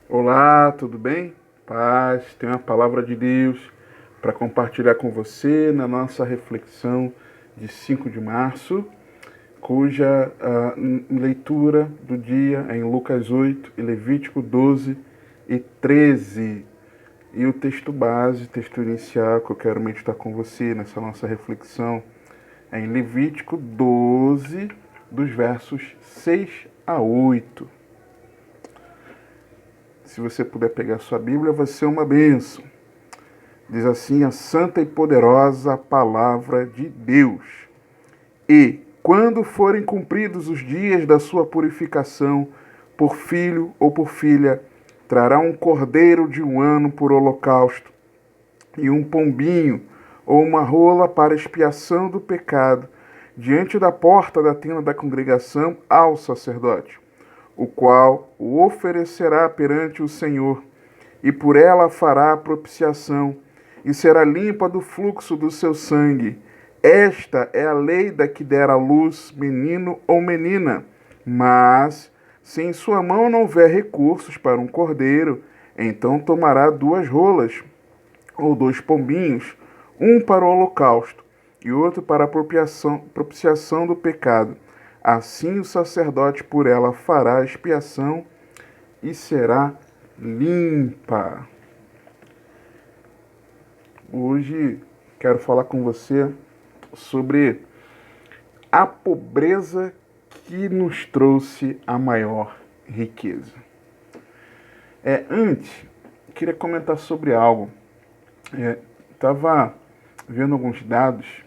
Olá, tudo bem? Paz, tenho a palavra de Deus para compartilhar com você na nossa reflexão de 5 de março, cuja leitura do dia é em Lucas 8 e Levítico 12 e 13. E o texto base, texto inicial que eu quero meditar com você nessa nossa reflexão é em Levítico 12, dos versos 6 a 8. Se você puder pegar sua Bíblia, vai ser uma bênção. Diz assim a santa e poderosa palavra de Deus. E, quando forem cumpridos os dias da sua purificação, por filho ou por filha, trará um cordeiro de 1 ano por holocausto, e um pombinho ou uma rola para expiação do pecado, diante da porta da tenda da congregação ao sacerdote, o qual o oferecerá perante o Senhor, e por ela fará a propiciação, e será limpa do fluxo do seu sangue. Esta é a lei da que der à luz menino ou menina. Mas, se em sua mão não houver recursos para um cordeiro, então tomará 2 rolas, ou 2 pombinhos, um para o holocausto e outro para a propiciação do pecado. Assim o sacerdote por ela fará a expiação e será limpa. Hoje quero falar com você sobre a pobreza que nos trouxe a maior riqueza. Antes, queria comentar sobre algo. Estava vendo alguns dados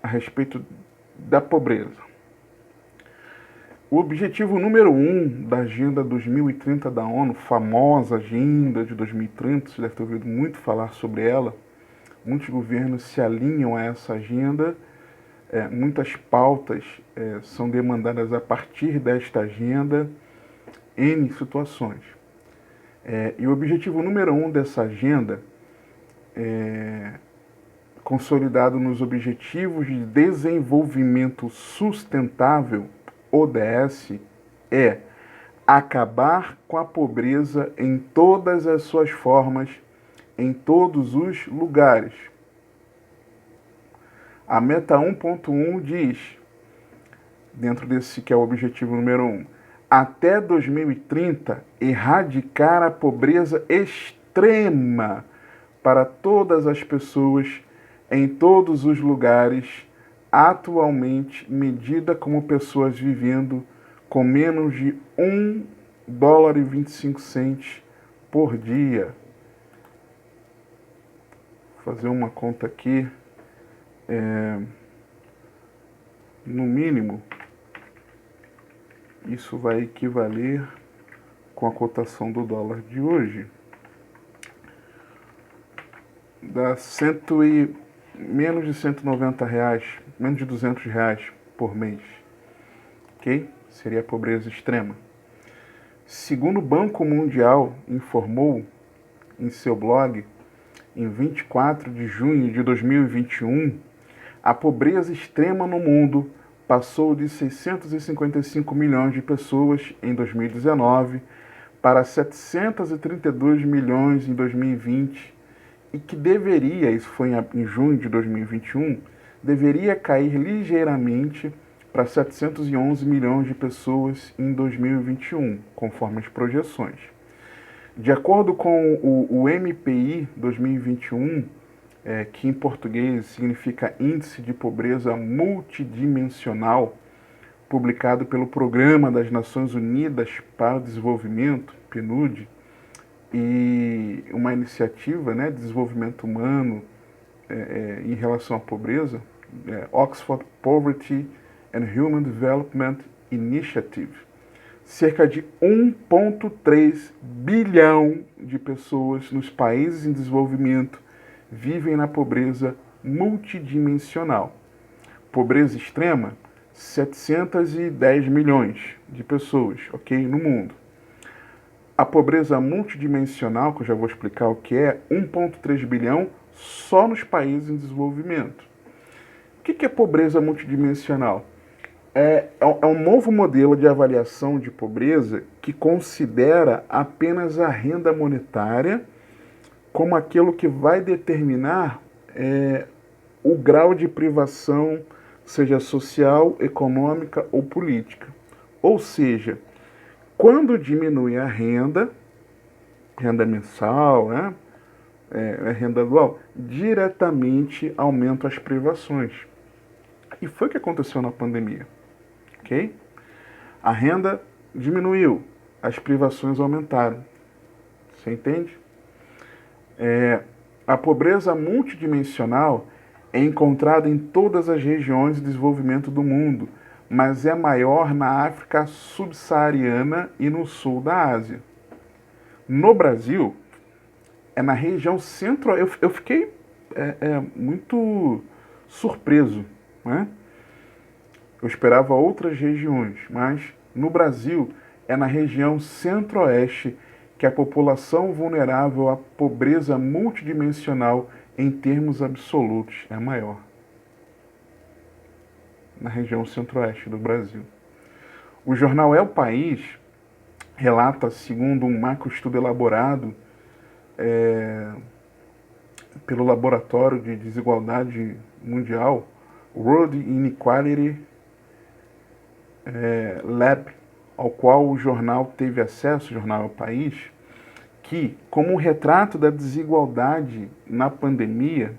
a respeito da pobreza. O objetivo número 1 da Agenda 2030 da ONU, famosa Agenda de 2030, você deve ter ouvido muito falar sobre ela. Muitos governos se alinham a essa agenda, muitas pautas são demandadas a partir desta agenda, N situações. E o objetivo número 1 dessa agenda, consolidado nos Objetivos de Desenvolvimento Sustentável, ODS, é acabar com a pobreza em todas as suas formas, em todos os lugares. A meta 1.1 diz, dentro desse que é o objetivo número 1, até 2030, erradicar a pobreza extrema para todas as pessoas em todos os lugares, atualmente medida como pessoas vivendo com menos de $1,25 por dia. Vou fazer uma conta aqui. No mínimo, isso vai equivaler, com a cotação do dólar de hoje, dá menos de R$ 190, menos de R$ 200 por mês. Ok? Seria a pobreza extrema. Segundo o Banco Mundial informou em seu blog, em 24 de junho de 2021, a pobreza extrema no mundo passou de 655 milhões de pessoas em 2019 para 732 milhões em 2020 e que deveria, isso foi em junho de 2021, deveria cair ligeiramente para 711 milhões de pessoas em 2021, conforme as projeções. De acordo com o MPI 2021, que em português significa Índice de Pobreza Multidimensional, publicado pelo Programa das Nações Unidas para o Desenvolvimento, PNUD, e uma iniciativa, de desenvolvimento humano em relação à pobreza, Oxford Poverty and Human Development Initiative. Cerca de 1,3 bilhão de pessoas nos países em desenvolvimento vivem na pobreza multidimensional. Pobreza extrema, 710 milhões de pessoas, ok, no mundo. A pobreza multidimensional, que eu já vou explicar o que é, 1,3 bilhão só nos países em desenvolvimento. O que é pobreza multidimensional? É um novo modelo de avaliação de pobreza que considera apenas a renda monetária como aquilo que vai determinar o grau de privação, seja social, econômica ou política. Ou seja, quando diminui a renda, renda mensal, né, renda anual, diretamente aumenta as privações. E foi o que aconteceu na pandemia, ok? A renda diminuiu, as privações aumentaram. Você entende? A pobreza multidimensional é encontrada em todas as regiões de desenvolvimento do mundo, mas é maior na África subsaariana e no sul da Ásia. No Brasil, é na região centro. Eu fiquei muito surpreso, né? Eu esperava outras regiões, mas no Brasil é na região centro-oeste que a população vulnerável à pobreza multidimensional em termos absolutos é maior. Na região centro-oeste do Brasil. O jornal É o País relata, segundo um macroestudo elaborado pelo Laboratório de Desigualdade Mundial, World Inequality Lab, ao qual o jornal teve acesso, o jornal É o País, que, como um retrato da desigualdade na pandemia,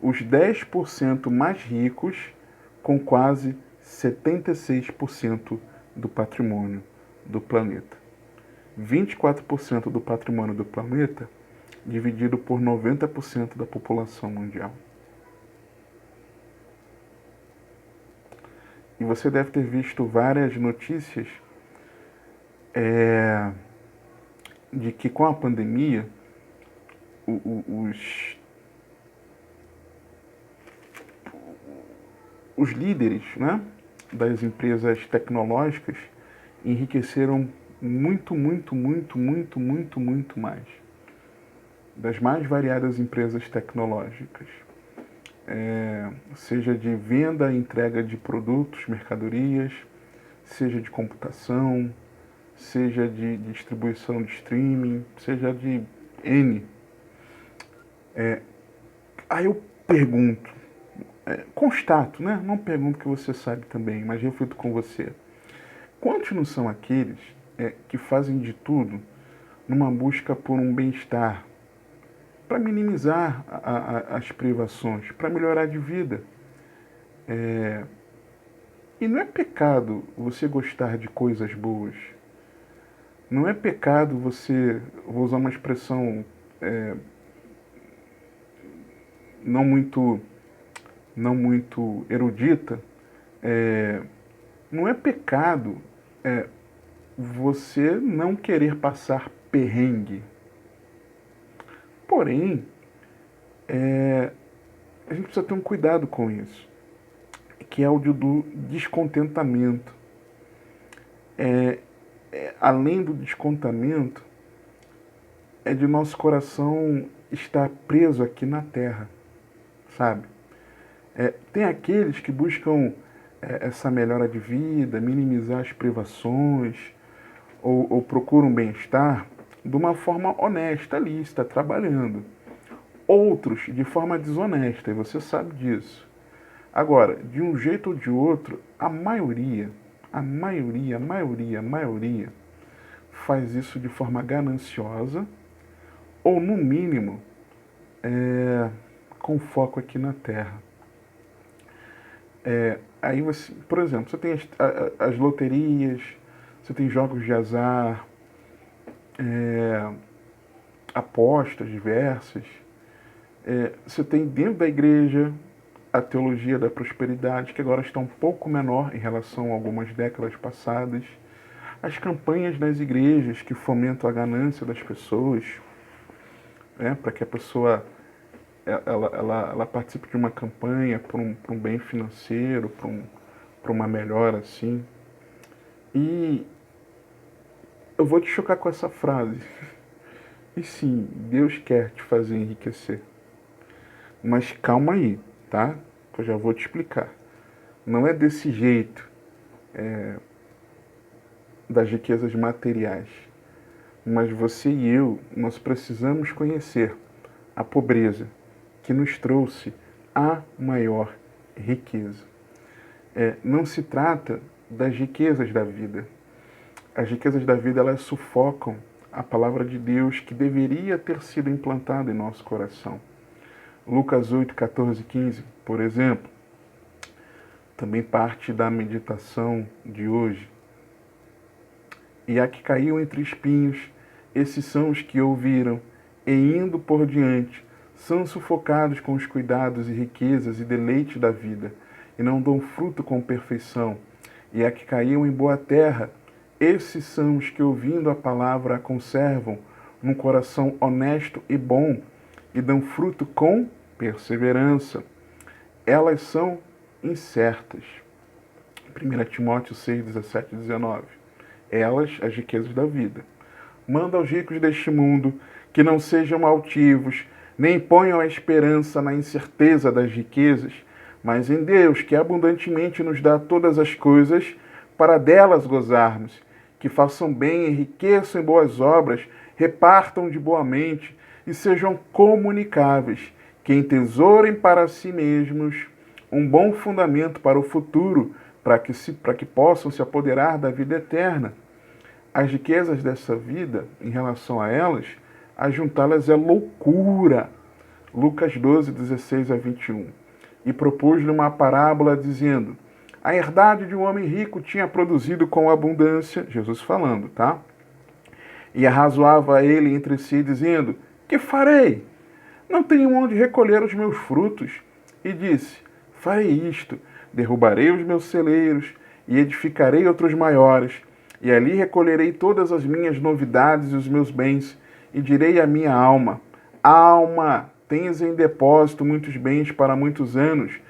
os 10% mais ricos, com quase 76% do patrimônio do planeta. 24% do patrimônio do planeta dividido por 90% da população mundial. E você deve ter visto várias notícias de que com a pandemia os líderes, né, das empresas tecnológicas enriqueceram muito mais. Das mais variadas empresas tecnológicas. Seja de venda e entrega de produtos, mercadorias, seja de computação, seja de distribuição de streaming, seja de N. Aí eu pergunto, constato, né? Não pergunto que você sabe também, mas reflito com você. Quantos não são aqueles que fazem de tudo numa busca por um bem-estar, para minimizar as privações, para melhorar de vida? E não é pecado você gostar de coisas boas. Não é pecado você, vou usar uma expressão não muito erudita, não é pecado você não querer passar perrengue. Porém, a gente precisa ter um cuidado com isso, que é o do descontentamento. Além do descontentamento, é de nosso coração estar preso aqui na terra, sabe? Tem aqueles que buscam essa melhora de vida, minimizar as privações, ou procuram bem-estar de uma forma honesta, lícita, trabalhando. Outros de forma desonesta, e você sabe disso. Agora, de um jeito ou de outro, a maioria faz isso de forma gananciosa, ou no mínimo, com foco aqui na terra. Aí você, por exemplo, você tem as loterias, você tem jogos de azar, apostas diversas, você tem dentro da igreja a teologia da prosperidade, que agora está um pouco menor em relação a algumas décadas passadas, as campanhas nas igrejas que fomentam a ganância das pessoas, para que a pessoa ela participe de uma campanha para um bem financeiro, para uma melhora assim. E eu vou te chocar com essa frase. E sim, Deus quer te fazer enriquecer. Mas calma aí, tá? Eu já vou te explicar. Não é desse jeito das riquezas materiais. Mas você e eu, nós precisamos conhecer a pobreza que nos trouxe a maior riqueza. Não se trata das riquezas da vida. As riquezas da vida, elas sufocam a palavra de Deus que deveria ter sido implantada em nosso coração. Lucas 8, 14 e 15, por exemplo, também parte da meditação de hoje. E a que caiu entre espinhos, esses são os que ouviram, e indo por diante, são sufocados com os cuidados e riquezas e deleite da vida, e não dão fruto com perfeição. E a que caiu em boa terra, esses são os que, ouvindo a palavra, a conservam num coração honesto e bom, e dão fruto com perseverança. Elas são incertas. 1 Timóteo 6, 17 e 19. Elas, as riquezas da vida. Manda aos ricos deste mundo que não sejam altivos, nem ponham a esperança na incerteza das riquezas, mas em Deus, que abundantemente nos dá todas as coisas, para delas gozarmos, que façam bem, enriqueçam em boas obras, repartam de boa mente e sejam comunicáveis, que entesourem para si mesmos um bom fundamento para o futuro, para que possam se apoderar da vida eterna. As riquezas dessa vida, em relação a elas, ajuntá-las é loucura. Lucas 12, 16 a 21. E propôs-lhe uma parábola dizendo: a herdade de um homem rico tinha produzido com abundância, Jesus falando, tá? E arrazoava ele entre si, dizendo: que farei? Não tenho onde recolher os meus frutos. E disse: farei isto, derrubarei os meus celeiros e edificarei outros maiores, e ali recolherei todas as minhas novidades e os meus bens, e direi à minha alma: alma, tens em depósito muitos bens para muitos anos,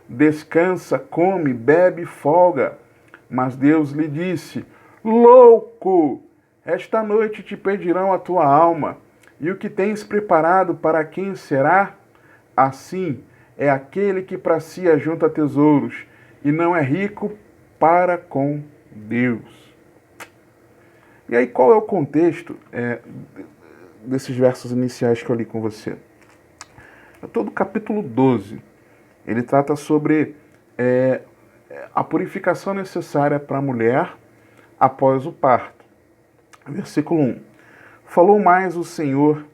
descansa, come, bebe, folga. Mas Deus lhe disse: louco, esta noite te pedirão a tua alma, e o que tens preparado para quem será? Assim é aquele que para si ajunta tesouros, e não é rico para com Deus. E aí, qual é o contexto desses versos iniciais que eu li com você? Todo o capítulo 12, ele trata sobre a purificação necessária para a mulher após o parto. Versículo 1. Falou mais o Senhor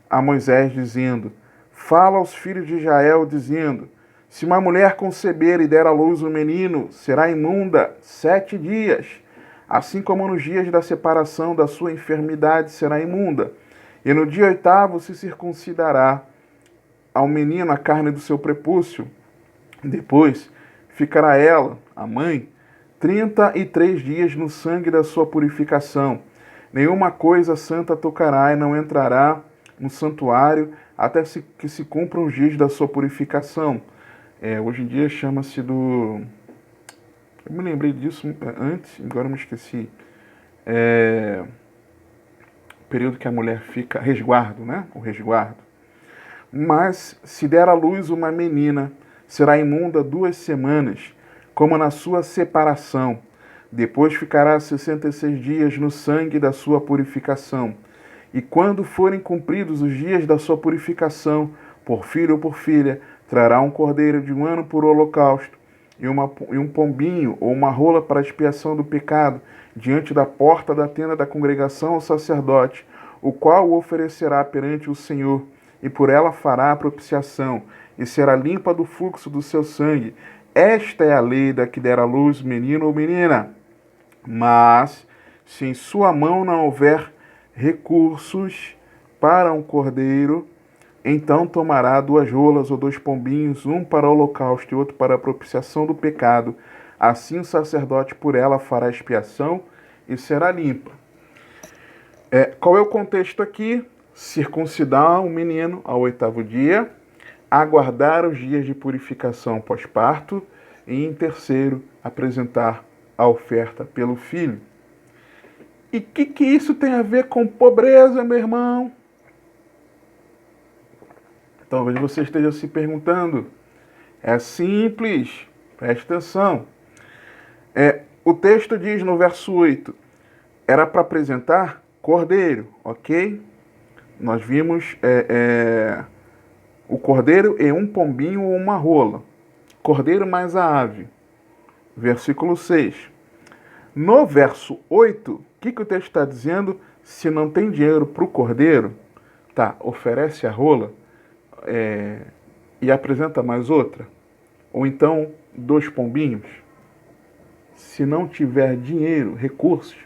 a Moisés, dizendo: fala aos filhos de Israel, dizendo: se uma mulher conceber e der à luz um menino, será imunda 7 dias. Assim como nos dias da separação da sua enfermidade será imunda. E no dia 8º se circuncidará ao menino a carne do seu prepúcio. Depois ficará ela, a mãe, 33 dias no sangue da sua purificação. Nenhuma coisa santa tocará e não entrará no santuário até que se cumpram os dias da sua purificação. Hoje em dia chama-se do... Eu me lembrei disso antes, agora eu me esqueci. O período que a mulher fica... Resguardo, né? O resguardo. Mas se der à luz uma menina, será imunda 2 semanas, como na sua separação. Depois ficará 66 dias no sangue da sua purificação. E quando forem cumpridos os dias da sua purificação, por filho ou por filha, trará um cordeiro de 1 ano por holocausto, e um pombinho ou uma rola para expiação do pecado, diante da porta da tenda da congregação ao sacerdote, o qual o oferecerá perante o Senhor, e por ela fará a propiciação, e será limpa do fluxo do seu sangue. Esta é a lei da que der à luz menino ou menina. Mas, se em sua mão não houver recursos para um cordeiro, então tomará 2 rolas ou 2 pombinhos, um para o holocausto e outro para a propiciação do pecado. Assim o sacerdote por ela fará expiação e será limpa. Qual é o contexto aqui? Circuncidar o menino ao 8º dia, aguardar os dias de purificação pós-parto e, em terceiro, apresentar a oferta pelo filho. E o que isso tem a ver com pobreza, meu irmão? Talvez você esteja se perguntando. É simples, preste atenção. O texto diz no verso 8, era para apresentar cordeiro, ok? Nós vimos o cordeiro e um pombinho ou uma rola. Cordeiro mais a ave. Versículo 6. No verso 8, o que o texto está dizendo? Se não tem dinheiro para o cordeiro, tá, oferece a rola e apresenta mais outra. Ou então, 2 pombinhos. Se não tiver dinheiro, recursos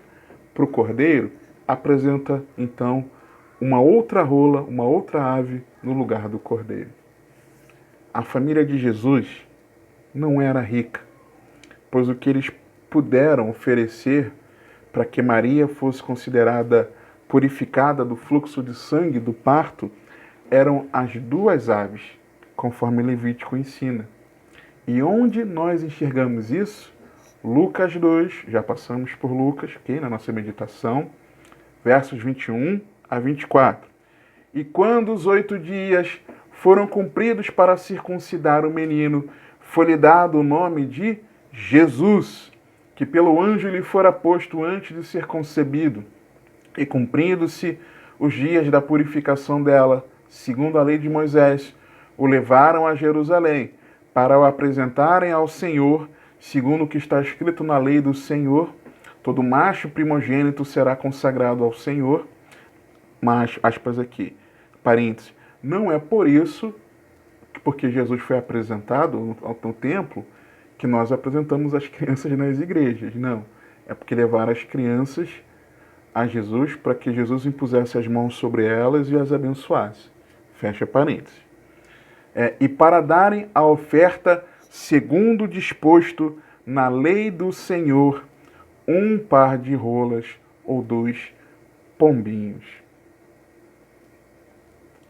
para o cordeiro, apresenta então uma outra rola, uma outra ave no lugar do cordeiro. A família de Jesus não era rica, pois o que eles puderam oferecer para que Maria fosse considerada purificada do fluxo de sangue do parto eram as 2 aves, conforme Levítico ensina. E onde nós enxergamos isso? Lucas 2, já passamos por Lucas, aqui na nossa meditação, versos 21 a 24. E quando os 8 dias foram cumpridos para circuncidar o menino, foi-lhe dado o nome de Jesus, que pelo anjo lhe fora posto antes de ser concebido. E cumprindo-se os dias da purificação dela, segundo a lei de Moisés, o levaram a Jerusalém, para o apresentarem ao Senhor, segundo o que está escrito na lei do Senhor. Todo macho primogênito será consagrado ao Senhor. Mas, aspas aqui, parênteses, não é por isso, porque Jesus foi apresentado no templo, que nós apresentamos as crianças nas igrejas. Não. É porque levaram as crianças a Jesus para que Jesus impusesse as mãos sobre elas e as abençoasse. Fecha parênteses. E para darem a oferta segundo disposto na lei do Senhor, 1 par de rolas ou 2 pombinhos.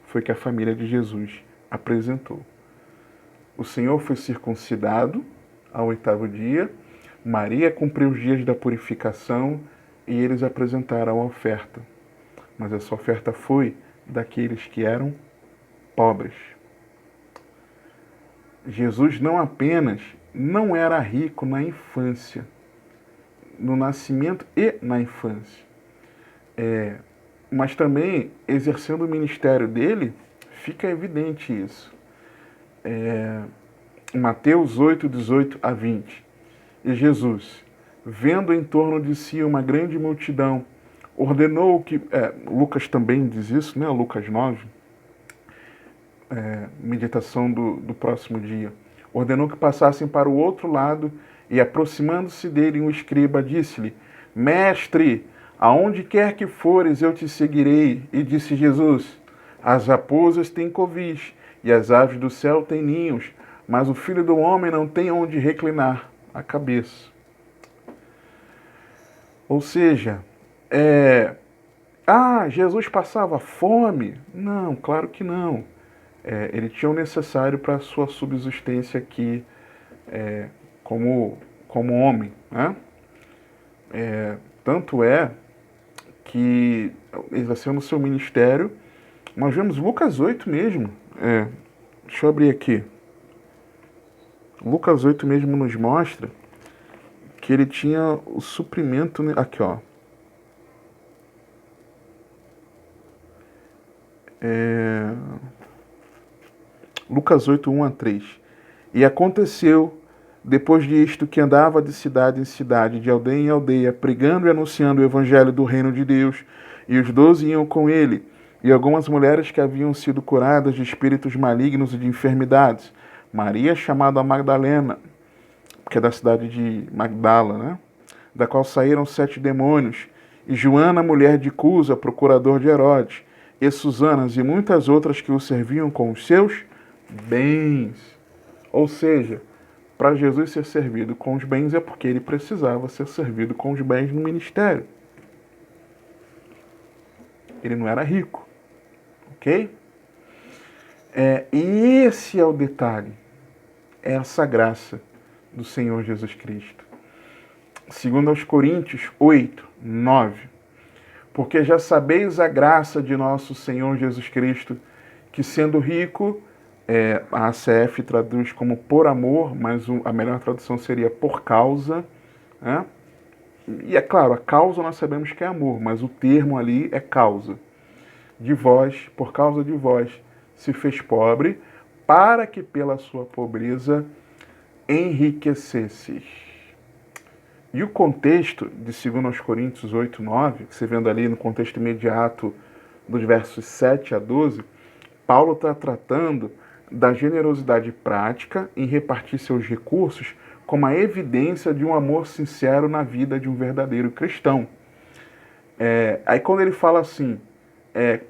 Foi que a família de Jesus apresentou. O Senhor foi circuncidado ao 8º dia, Maria cumpriu os dias da purificação e eles apresentaram a oferta. Mas essa oferta foi daqueles que eram pobres. Jesus não apenas não era rico na infância, no nascimento e na infância, mas também exercendo o ministério dele, fica evidente isso. Mateus 8, 18 a 20. E Jesus, vendo em torno de si uma grande multidão, ordenou que... Lucas também diz isso, né? Lucas 9. Meditação do próximo dia. Ordenou que passassem para o outro lado e, aproximando-se dele, um escriba disse-lhe: Mestre, aonde quer que fores, eu te seguirei. E disse Jesus: As raposas têm covis e as aves do céu têm ninhos, mas o Filho do Homem não tem onde reclinar a cabeça. Ou seja, Jesus passava fome? Não, claro que não. Ele tinha o necessário para a sua subsistência aqui como homem. Né? Tanto é que, exercendo o seu ministério, nós vemos Lucas 8 mesmo. Deixa eu abrir aqui. Lucas 8 mesmo nos mostra que ele tinha o suprimento... Aqui, ó. Lucas 8, 1 a 3. E aconteceu, depois disto, que andava de cidade em cidade, de aldeia em aldeia, pregando e anunciando o evangelho do reino de Deus, e os 12 iam com ele, e algumas mulheres que haviam sido curadas de espíritos malignos e de enfermidades. Maria, chamada Magdalena, que é da cidade de Magdala, né? Da qual saíram 7 demônios, e Joana, mulher de Cusa, procurador de Herodes, e Susanas, e muitas outras que o serviam com os seus bens. Ou seja, para Jesus ser servido com os bens é porque ele precisava ser servido com os bens no ministério. Ele não era rico. Ok? E esse é o detalhe. Essa graça do Senhor Jesus Cristo. Segundo aos Coríntios 8, 9. Porque já sabeis a graça de nosso Senhor Jesus Cristo, que sendo rico, a ACF traduz como por amor, mas a melhor tradução seria por causa, né? E é claro, a causa nós sabemos que é amor, mas o termo ali é causa. De vós, por causa de vós, se fez pobre, para que pela sua pobreza enriquecesses. E o contexto de 2 Coríntios 8, 9, que você vendo ali no contexto imediato dos versos 7 a 12, Paulo está tratando da generosidade prática em repartir seus recursos como a evidência de um amor sincero na vida de um verdadeiro cristão. Aí quando ele fala assim,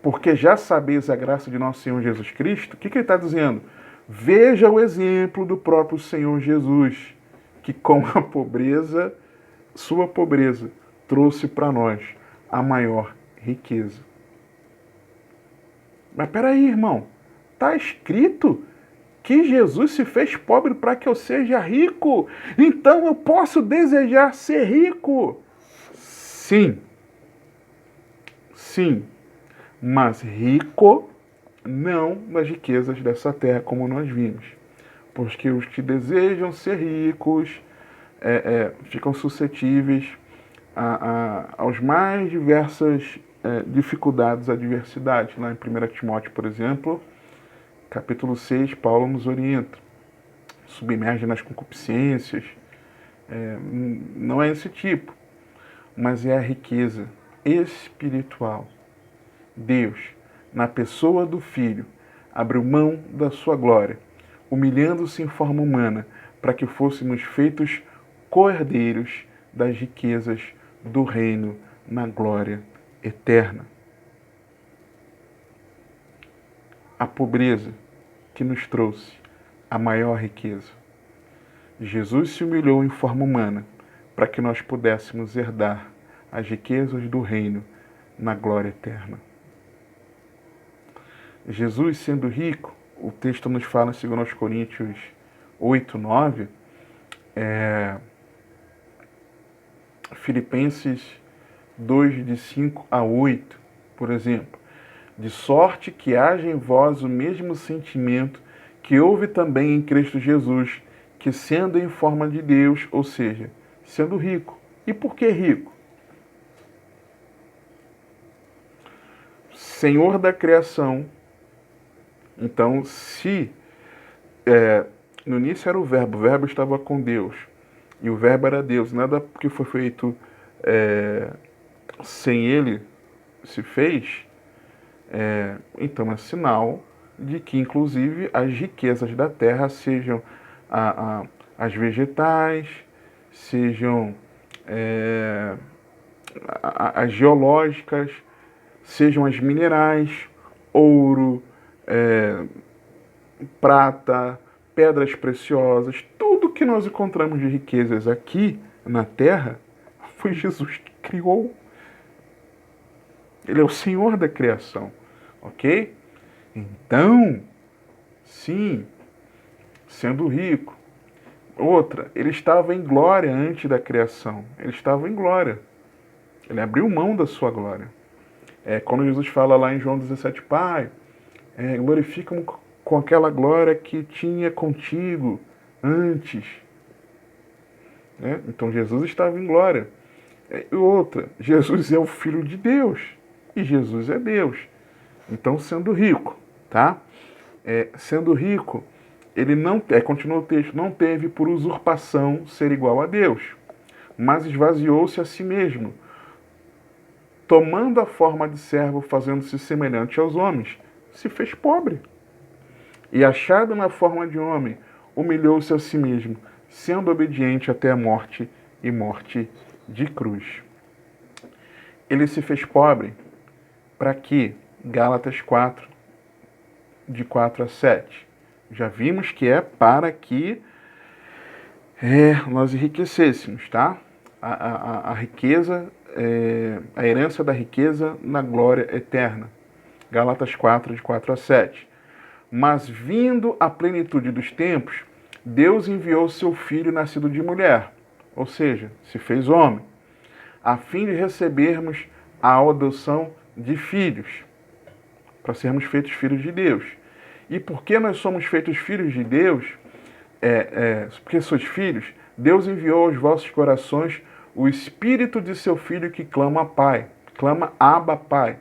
porque já sabeis a graça de nosso Senhor Jesus Cristo, o que ele está dizendo? Veja o exemplo do próprio Senhor Jesus, que com a pobreza, sua pobreza, trouxe para nós a maior riqueza. Mas peraí, irmão, está escrito que Jesus se fez pobre para que eu seja rico. Então eu posso desejar ser rico. Sim. Sim. Mas rico não nas riquezas dessa terra, como nós vimos. Porque os que desejam ser ricos ficam suscetíveis aos mais diversas dificuldades, adversidades. Lá em 1 Timóteo, por exemplo, capítulo 6, Paulo nos orienta. Submerge nas concupiscências. Não é esse tipo, mas é a riqueza espiritual. Deus, na pessoa do Filho, abriu mão da sua glória, humilhando-se em forma humana, para que fôssemos feitos co-herdeiros das riquezas do reino na glória eterna. A pobreza que nos trouxe a maior riqueza. Jesus se humilhou em forma humana para que nós pudéssemos herdar as riquezas do reino na glória eterna. Jesus sendo rico, o texto nos fala em 2 Coríntios 8, 9, Filipenses 2, de 5 a 8, por exemplo. De sorte que haja em vós o mesmo sentimento que houve também em Cristo Jesus, que sendo em forma de Deus, ou seja, sendo rico. E por que rico? Senhor da criação. Então, se no início era o verbo estava com Deus, e o verbo era Deus, nada que foi feito sem ele se fez, então é sinal de que, inclusive, as riquezas da terra, sejam as vegetais, sejam as geológicas, sejam as minerais, ouro, prata, pedras preciosas, tudo que nós encontramos de riquezas aqui na terra, foi Jesus que criou. Ele é o Senhor da criação, ok? Então, sim, sendo rico. Outra, ele estava em glória antes da criação. Ele estava em glória. Ele abriu mão da sua glória. Quando Jesus fala lá em João 17, Pai, glorifica-me com aquela glória que tinha contigo antes. Então Jesus estava em glória. E outra, Jesus é o Filho de Deus. E Jesus é Deus. Então, sendo rico, tá? Sendo rico, ele não, continua o texto, não teve por usurpação ser igual a Deus, mas esvaziou-se a si mesmo, tomando a forma de servo, fazendo-se semelhante aos homens, se fez pobre. E achado na forma de homem, humilhou-se a si mesmo, sendo obediente até a morte e morte de cruz. Ele se fez pobre para que, Gálatas 4, de 4 a 7, já vimos que é para que nós enriquecêssemos, tá? A riqueza, a herança da riqueza na glória eterna. Gálatas 4, de 4 a 7. Mas vindo a plenitude dos tempos, Deus enviou seu Filho nascido de mulher, ou seja, se fez homem, a fim de recebermos a adoção de filhos, para sermos feitos filhos de Deus. E porque nós somos feitos filhos de Deus, porque sois filhos, Deus enviou aos vossos corações o espírito de seu filho que clama Pai, clama Abba Pai.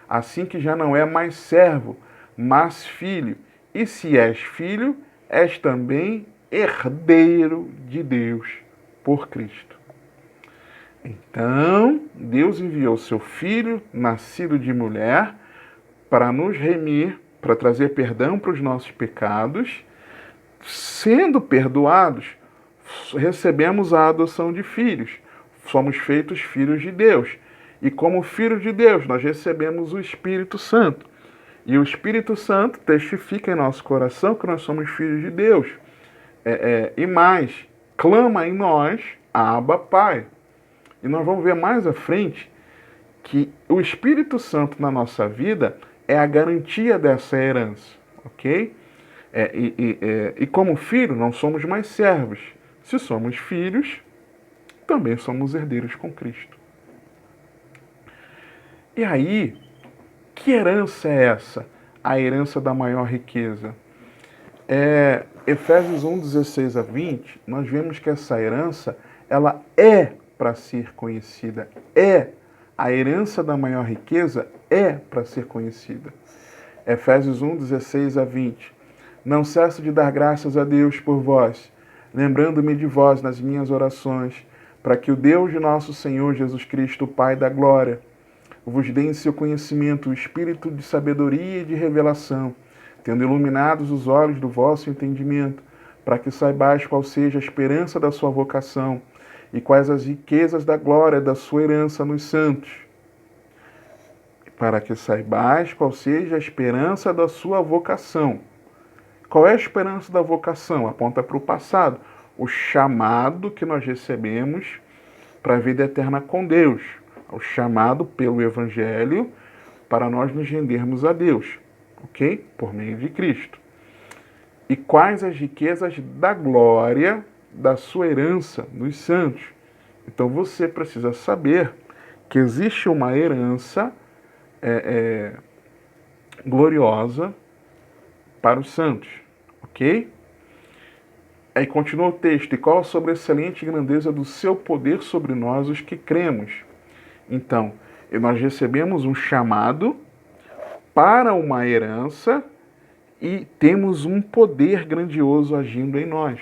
Assim que já não é mais servo, mas filho. E se és filho, és também herdeiro de Deus por Cristo. Então, Deus enviou seu Filho, nascido de mulher, para nos remir, para trazer perdão para os nossos pecados. Sendo perdoados, recebemos a adoção de filhos. Somos feitos filhos de Deus. E como filhos de Deus, nós recebemos o Espírito Santo. E o Espírito Santo testifica em nosso coração que nós somos filhos de Deus. E mais, clama em nós, Abba Pai. E nós vamos ver mais à frente que o Espírito Santo na nossa vida é a garantia dessa herança, ok? E como filho, não somos mais servos. Se somos filhos, também somos herdeiros com Cristo. E aí, que herança é essa? A herança da maior riqueza. Efésios 1, 16 a 20, nós vemos que essa herança, ela é para ser conhecida. A herança da maior riqueza é para ser conhecida. Efésios 1, 16 a 20. Não cesso de dar graças a Deus por vós, lembrando-me de vós nas minhas orações, para que o Deus de nosso Senhor Jesus Cristo, o Pai da glória, vos dê em seu conhecimento o espírito de sabedoria e de revelação, tendo iluminados os olhos do vosso entendimento, para que saibais qual seja a esperança da sua vocação, e quais as riquezas da glória da sua herança nos santos. Para que saibais qual seja a esperança da sua vocação. Qual é a esperança da vocação? Aponta para o passado. O chamado que nós recebemos para a vida eterna com Deus. O chamado pelo Evangelho para nós nos rendermos a Deus. Ok? Por meio de Cristo. E quais as riquezas da glória da sua herança nos santos. Então você precisa saber que existe uma herança gloriosa para os santos, ok? Aí continua o texto, e qual a sobreexcelente grandeza do seu poder sobre nós, os que cremos. Então, nós recebemos um chamado para uma herança e temos um poder grandioso agindo em nós,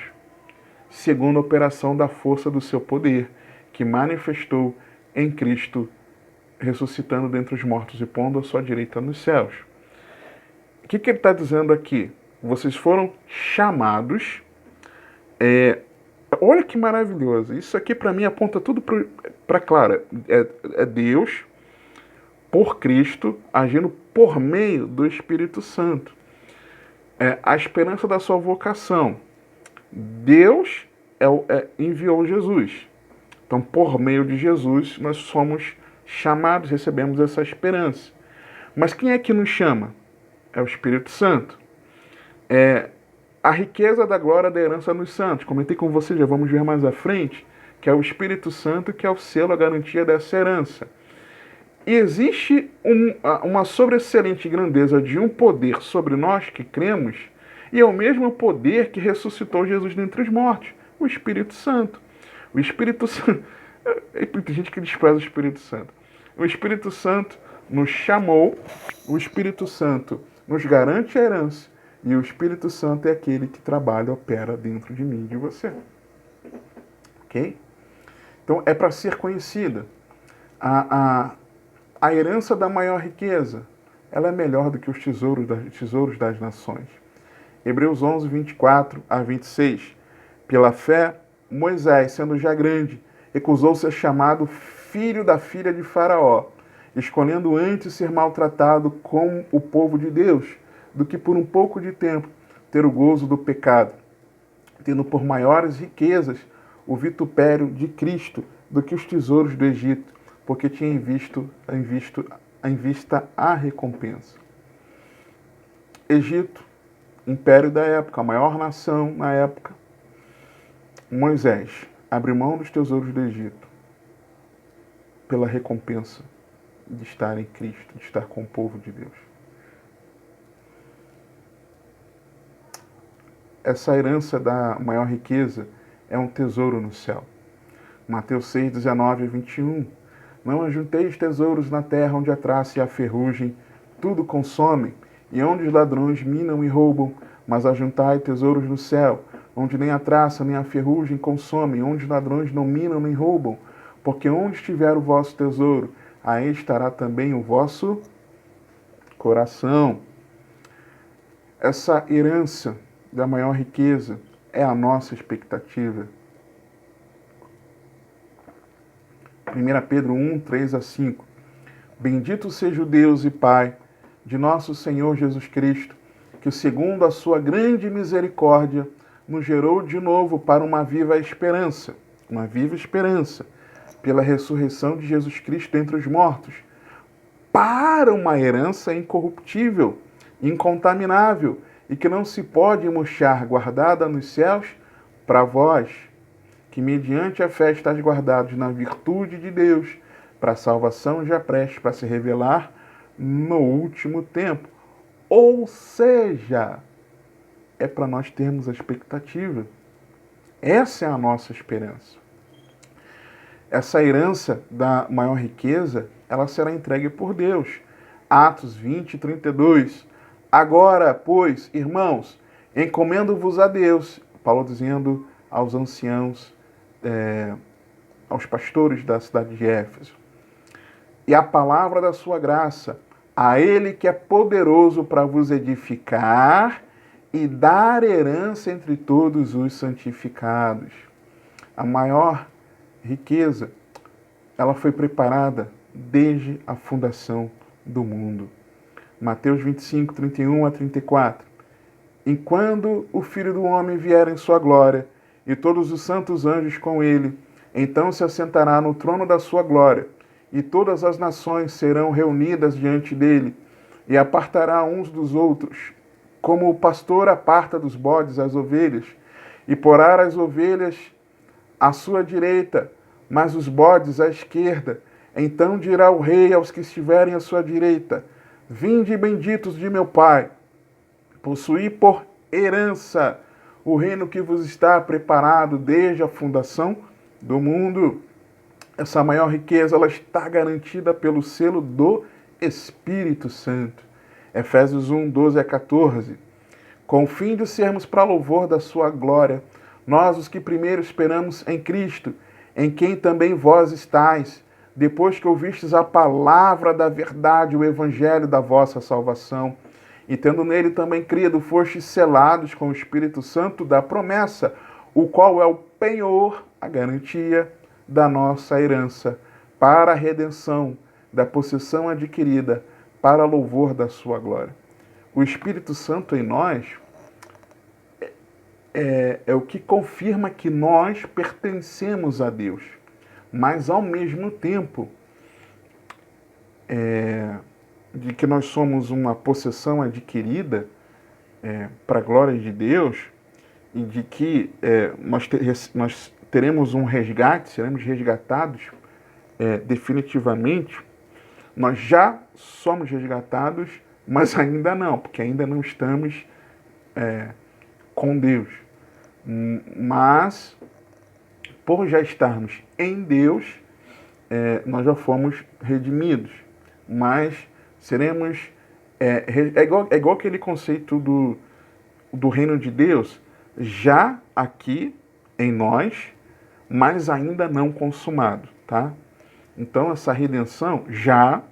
segundo a operação da força do seu poder, que manifestou em Cristo, ressuscitando dentre os mortos e pondo a sua direita nos céus. O que ele está dizendo aqui? Vocês foram chamados. Olha que maravilhoso. Isso aqui para mim aponta tudo para Clara. É Deus, por Cristo, agindo por meio do Espírito Santo. A esperança da sua vocação. Deus enviou Jesus. Então, por meio de Jesus, nós somos chamados, recebemos essa esperança. Mas quem é que nos chama? É o Espírito Santo. A riqueza da glória da herança nos santos. Comentei com você, já vamos ver mais à frente, que é o Espírito Santo que é o selo, a garantia dessa herança. E existe uma sobreexcelente grandeza de um poder sobre nós que cremos, e é o mesmo poder que ressuscitou Jesus dentre os mortos, o Espírito Santo. O Espírito Santo... Tem gente que despreza o Espírito Santo. O Espírito Santo nos chamou, o Espírito Santo nos garante a herança, e o Espírito Santo é aquele que trabalha, opera dentro de mim e de você. Ok? Então, é para ser conhecida. A herança da maior riqueza, ela é melhor do que os tesouros das nações. Hebreus 11, 24 a 26. Pela fé, Moisés, sendo já grande, recusou ser chamado filho da filha de Faraó, escolhendo antes ser maltratado com o povo de Deus, do que por um pouco de tempo ter o gozo do pecado, tendo por maiores riquezas o vitupério de Cristo do que os tesouros do Egito, porque tinha em vista a recompensa. Egito, império da época, a maior nação na época. Moisés abre mão dos tesouros do Egito pela recompensa de estar em Cristo, de estar com o povo de Deus. Essa herança da maior riqueza é um tesouro no céu. Mateus 6, 19 e 21. Não ajunteis tesouros na terra, onde a traça e a ferrugem tudo consomem, e onde os ladrões minam e roubam, mas ajuntai tesouros no céu, onde nem a traça nem a ferrugem consomem, onde os ladrões não minam nem roubam, porque onde estiver o vosso tesouro, aí estará também o vosso coração. Essa herança da maior riqueza é a nossa expectativa. 1 Pedro 1, 3 a 5. Bendito seja o Deus e Pai de nosso Senhor Jesus Cristo, que segundo a sua grande misericórdia nos gerou de novo para uma viva esperança, pela ressurreição de Jesus Cristo dentre os mortos, para uma herança incorruptível, incontaminável e que não se pode murchar, guardada nos céus para vós, que mediante a fé estáis guardados na virtude de Deus, para a salvação já prestes para se revelar no último tempo. Ou seja, é para nós termos a expectativa. Essa é a nossa esperança. Essa herança da maior riqueza, ela será entregue por Deus. Atos 20, 32. Agora, pois, irmãos, encomendo-vos a Deus. Paulo dizendo aos anciãos, aos pastores da cidade de Éfeso. E a palavra da sua graça, a Ele que é poderoso para vos edificar e dar herança entre todos os santificados. A maior riqueza, ela foi preparada desde a fundação do mundo. Mateus 25, 31 a 34. Enquanto o Filho do Homem vier em sua glória, e todos os santos anjos com ele, então se assentará no trono da sua glória, e todas as nações serão reunidas diante dele, e apartará uns dos outros, como o pastor aparta dos bodes as ovelhas, e porá as ovelhas à sua direita, mas os bodes à esquerda. Então dirá o rei aos que estiverem à sua direita: vinde benditos de meu Pai, possuí por herança o reino que vos está preparado desde a fundação do mundo. Essa maior riqueza, ela está garantida pelo selo do Espírito Santo. Efésios 1, 12 a 14. Com o fim de sermos para louvor da sua glória, nós os que primeiro esperamos em Cristo, em quem também vós estáis, depois que ouvistes a palavra da verdade, o evangelho da vossa salvação, e tendo nele também crido, fostes selados com o Espírito Santo da promessa, o qual é o penhor, a garantia da nossa herança, para a redenção da possessão adquirida, para louvor da sua glória. O Espírito Santo em nós é o que confirma que nós pertencemos a Deus, mas ao mesmo tempo de que nós somos uma possessão adquirida para a glória de Deus, e de que nós teremos um resgate, seremos resgatados definitivamente. Nós já somos resgatados, mas ainda não, porque ainda não estamos com Deus. Mas, por já estarmos em Deus, nós já fomos redimidos. Mas seremos... É igual aquele conceito do reino de Deus, já aqui em nós, mas ainda não consumado, tá? Então, essa redenção já,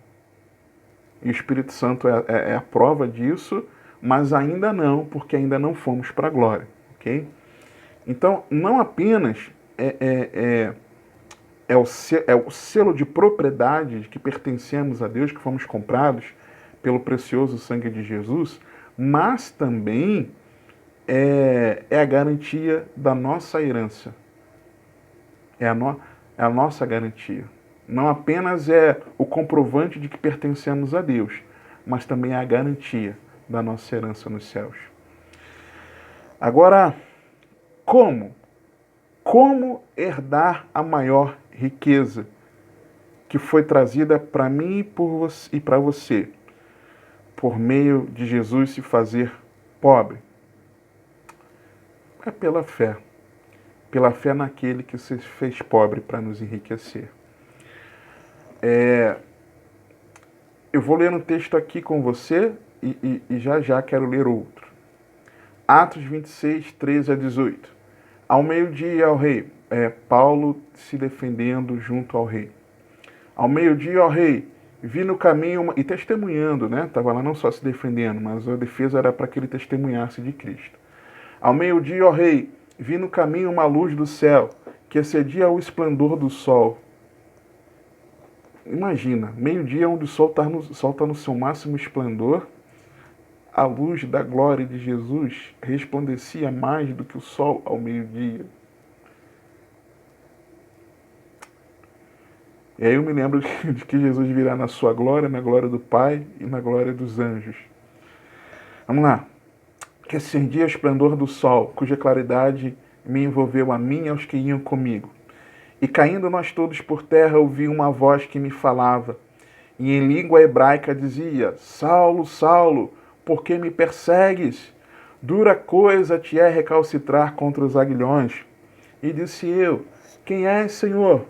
e o Espírito Santo é a prova disso, mas ainda não, porque ainda não fomos para a glória, ok? Então, não apenas é o selo de propriedade de que pertencemos a Deus, que fomos comprados pelo precioso sangue de Jesus, mas também é a garantia da nossa herança. É a nossa garantia. Não apenas é o comprovante de que pertencemos a Deus, mas também é a garantia da nossa herança nos céus. Agora, como? Como herdar a maior riqueza que foi trazida para mim e para você, por meio de Jesus se fazer pobre? É pela fé. pela fé naquele que se fez pobre para nos enriquecer. Eu vou ler um texto aqui com você e já quero ler outro. Atos 26, 13 a 18. Ao meio-dia, ao rei. Paulo se defendendo junto ao rei. Ao meio-dia, ó rei, vi no caminho, e testemunhando, né? Estava lá não só se defendendo, mas a defesa era para que ele testemunhasse de Cristo. Ao meio-dia, ó rei, vi no caminho uma luz do céu, que excedia o esplendor do sol. Imagina, meio-dia onde o sol está no seu máximo esplendor, a luz da glória de Jesus resplandecia mais do que o sol ao meio-dia. E aí eu me lembro de que Jesus virá na sua glória, na glória do Pai e na glória dos anjos. Vamos lá. Que acendia o esplendor do sol, cuja claridade me envolveu a mim e aos que iam comigo. E caindo nós todos por terra, ouvi uma voz que me falava, e em língua hebraica dizia: Saulo, Saulo, por que me persegues? Dura coisa te é recalcitrar contra os aguilhões. E disse eu: Quem és, Senhor?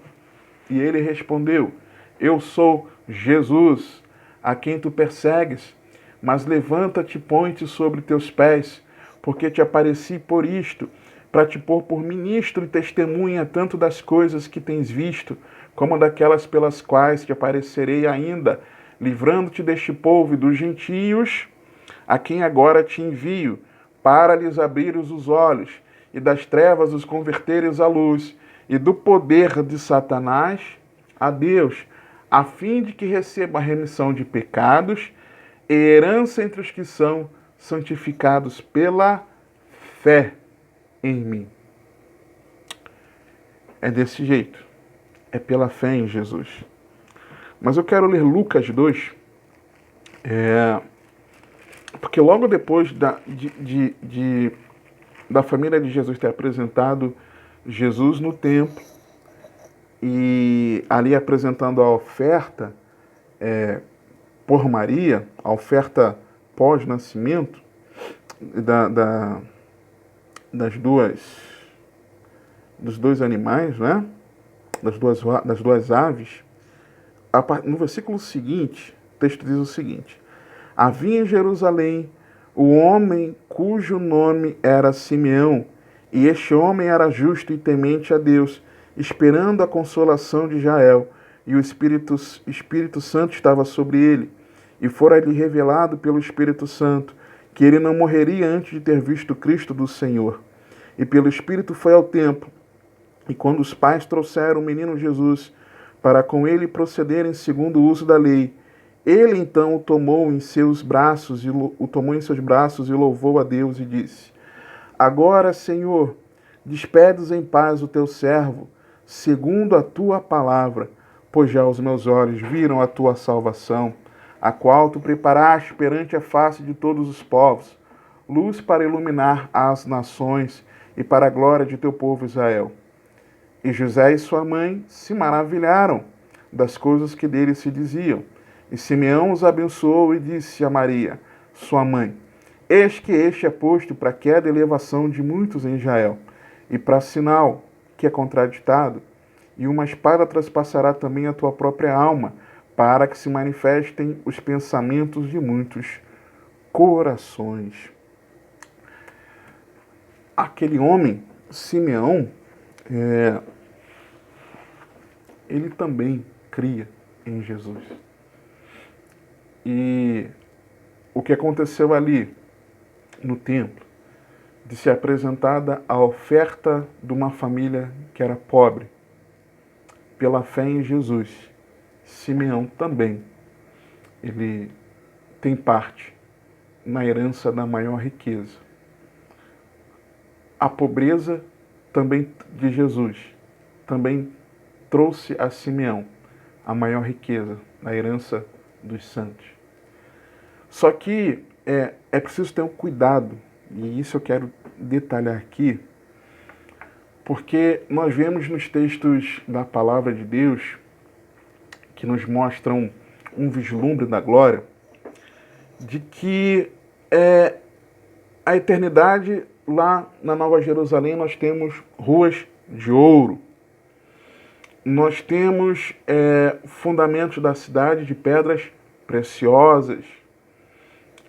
E ele respondeu: Eu sou Jesus, a quem tu persegues. Mas levanta-te e põe-te sobre teus pés, porque te apareci por isto, para te pôr por ministro e testemunha tanto das coisas que tens visto, como daquelas pelas quais te aparecerei ainda, livrando-te deste povo e dos gentios, a quem agora te envio, para lhes abrires os olhos, e das trevas os converteres à luz, e do poder de Satanás a Deus, a fim de que receba a remissão de pecados e herança entre os que são santificados pela fé em mim. É desse jeito. É pela fé em Jesus. Mas eu quero ler Lucas 2, porque logo depois da família de Jesus ter apresentado Jesus no templo, e ali apresentando a oferta por Maria, a oferta pós-nascimento dos dois animais, né? das duas aves. No versículo seguinte, o texto diz o seguinte: Havia em Jerusalém o homem cujo nome era Simeão, e este homem era justo e temente a Deus, esperando a consolação de Israel, e o Espírito Santo estava sobre ele. E fora-lhe revelado pelo Espírito Santo que ele não morreria antes de ter visto Cristo do Senhor. E pelo Espírito foi ao templo. E quando os pais trouxeram o menino Jesus para com ele procederem segundo o uso da lei, ele então o tomou em seus braços e louvou a Deus e disse: Agora, Senhor, despedes em paz o teu servo, segundo a tua palavra, pois já os meus olhos viram a tua salvação, a qual tu preparaste perante a face de todos os povos, luz para iluminar as nações e para a glória de teu povo Israel. E José e sua mãe se maravilharam das coisas que dele se diziam. E Simeão os abençoou e disse a Maria, sua mãe: Eis que este é posto para a queda e elevação de muitos em Israel, e para sinal que é contraditado, e uma espada traspassará também a tua própria alma, para que se manifestem os pensamentos de muitos corações. Aquele homem, Simeão, ele também cria em Jesus. E o que aconteceu ali no templo, de ser apresentada a oferta de uma família que era pobre, pela fé em Jesus, Simeão também, ele tem parte na herança da maior riqueza. A pobreza também de Jesus também trouxe a Simeão a maior riqueza na herança dos santos. Só que é preciso ter um cuidado, e isso eu quero detalhar aqui, porque nós vemos nos textos da palavra de Deus que nos mostram um vislumbre da glória, de que a eternidade, lá na Nova Jerusalém, nós temos ruas de ouro. Nós temos fundamentos da cidade de pedras preciosas.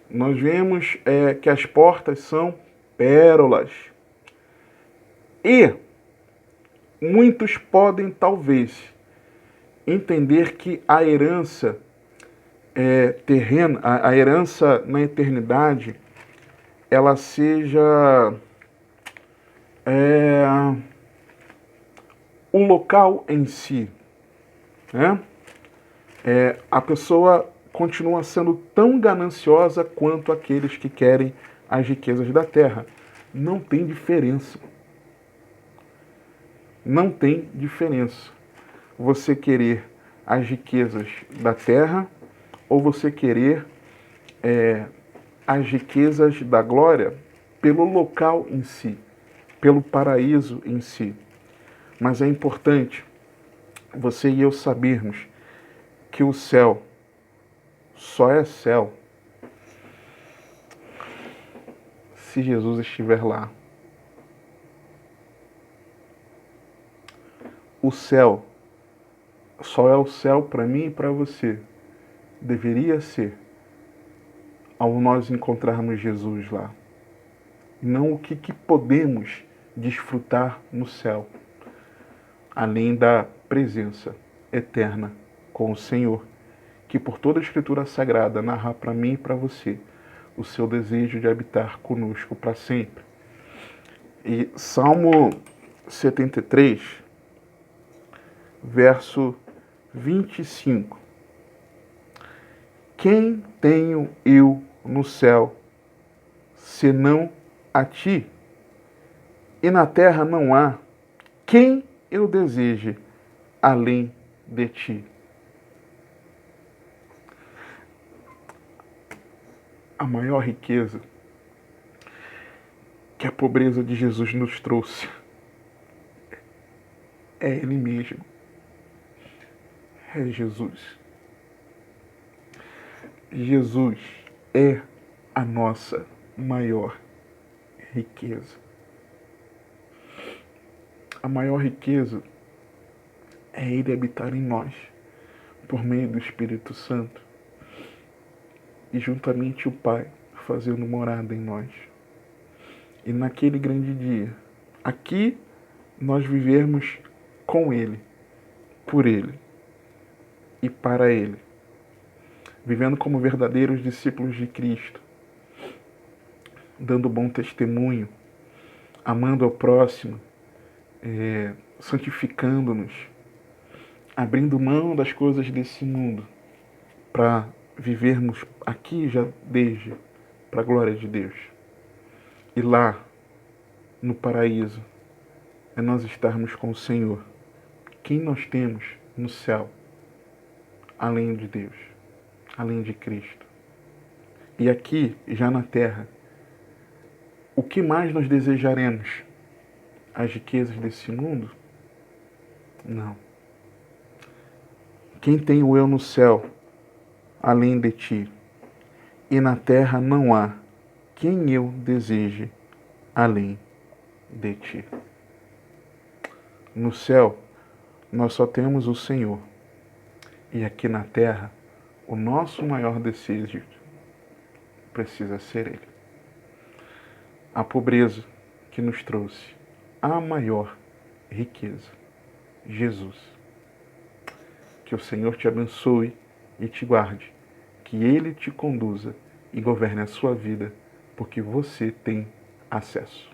Nós vemos que as portas são pérolas. E muitos podem, talvez, entender que a herança terrena, a herança na eternidade, ela seja o local em si, né? A pessoa continua sendo tão gananciosa quanto aqueles que querem as riquezas da terra. Não tem diferença. Não tem diferença. Você querer as riquezas da terra ou você querer as riquezas da glória pelo local em si, pelo paraíso em si. Mas é importante você e eu sabermos que o céu só é céu se Jesus estiver lá. O céu só é o céu para mim e para você. Deveria ser ao nós encontrarmos Jesus lá. E não o que podemos desfrutar no céu, além da presença eterna com o Senhor, que por toda a Escritura Sagrada narra para mim e para você o seu desejo de habitar conosco para sempre. E Salmo 73, verso 25. Quem tenho eu no céu, senão a ti? E na terra não há quem eu deseje além de ti. A maior riqueza que a pobreza de Jesus nos trouxe é Ele mesmo. É Jesus. Jesus é a nossa maior riqueza. A maior riqueza é Ele habitar em nós, por meio do Espírito Santo, e juntamente o Pai fazendo morada em nós. E naquele grande dia, aqui nós vivermos com Ele, por Ele e para Ele, vivendo como verdadeiros discípulos de Cristo, dando bom testemunho, amando ao próximo, santificando-nos, abrindo mão das coisas desse mundo para vivermos aqui já desde para a glória de Deus. E lá, no paraíso, é nós estarmos com o Senhor. Quem nós temos no céu, além de Deus, além de Cristo? E aqui, já na terra, o que mais nós desejaremos? As riquezas desse mundo? Não. Quem tenho eu no céu, além de ti? E na terra não há quem eu deseje além de ti. No céu, nós só temos o Senhor. E aqui na terra, o nosso maior desejo precisa ser Ele. A pobreza que nos trouxe a maior riqueza, Jesus. Que o Senhor te abençoe e te guarde. Que Ele te conduza e governe a sua vida, porque você tem acesso.